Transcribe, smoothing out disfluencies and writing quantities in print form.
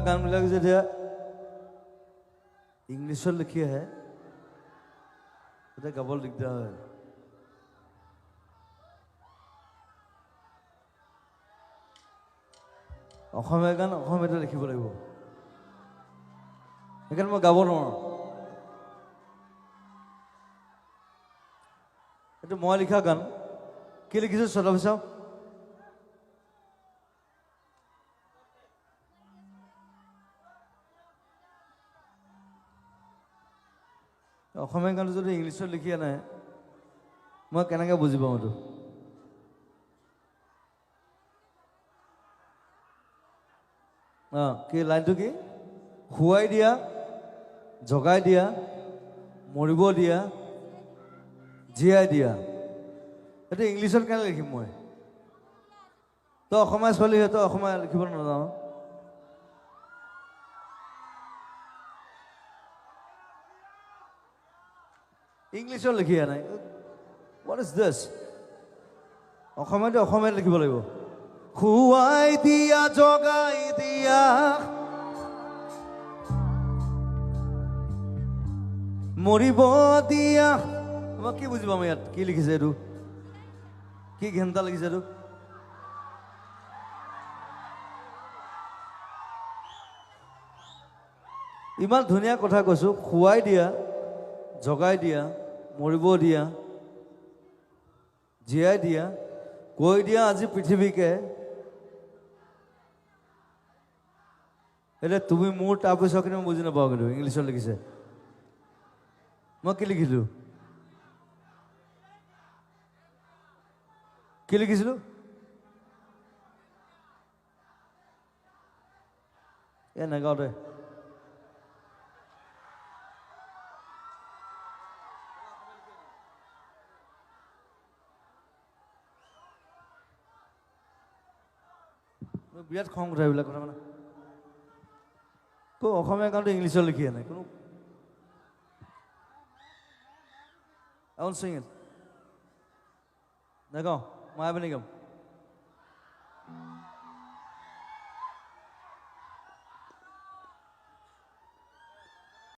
গানবিলাক যেতিয়া ইংলিছত লিখি আহে তেতিয়া গাবলৈ দিগদাৰ হয় অসমীয়া গান অসমীয়াতে লিখিব লাগিব সেইকাৰণে মই গাব নোৱাৰোঁ এইটো মই লিখা গান কি লিখিছোঁ চলাব চাওঁ অসমীয়া গানটো যদি ইংলিছত লিখি আনে মই কেনেকৈ বুজি পাওঁ এইটো কি লাইনটো কি শুৱাই দিয়া জগাই দিয়া মৰিব দিয়া জীয়াই দিয়া এইটো ইংলিছত কেনে লিখিম মই তই অসমীয়া ছোৱালী হয় তই অসমীয়া লিখিব নাজানো ইংলিছত লিখি আনে হোৱাট ইজ দিছ অসমীয়াতে অসমীয়াত লিখিব লাগিব শুৱাই দিয়া জগাই দিয়া মৰিব দিয়া মই কি বুজি পাম ইয়াত কি লিখিছে এইটো কি ঘেণ্টা লিখিছে এইটো ইমান ধুনীয়া কথা কৈছোঁ শুৱাই দিয়া জগাই দিয়া মৰিব দিয়া জীয়াই দিয়া কৈ দিয়া আজি পৃথিৱীকে এতিয়া তুমি মোৰ তাৰপিছত কিন্তু মই বুজি নাপাওঁ কিন্তু ইংলিছত লিখিছে মই কি লিখিলোঁ কি লিখিছিলোঁ নাগাওঁ দে বিৰাট খং উঠে এইবিলাক কথা মানে অসমীয়া গানটো ইংলিছত লিখি আনে কোনো I won't sing it. নাগাওঁ মায়াবিনী গাম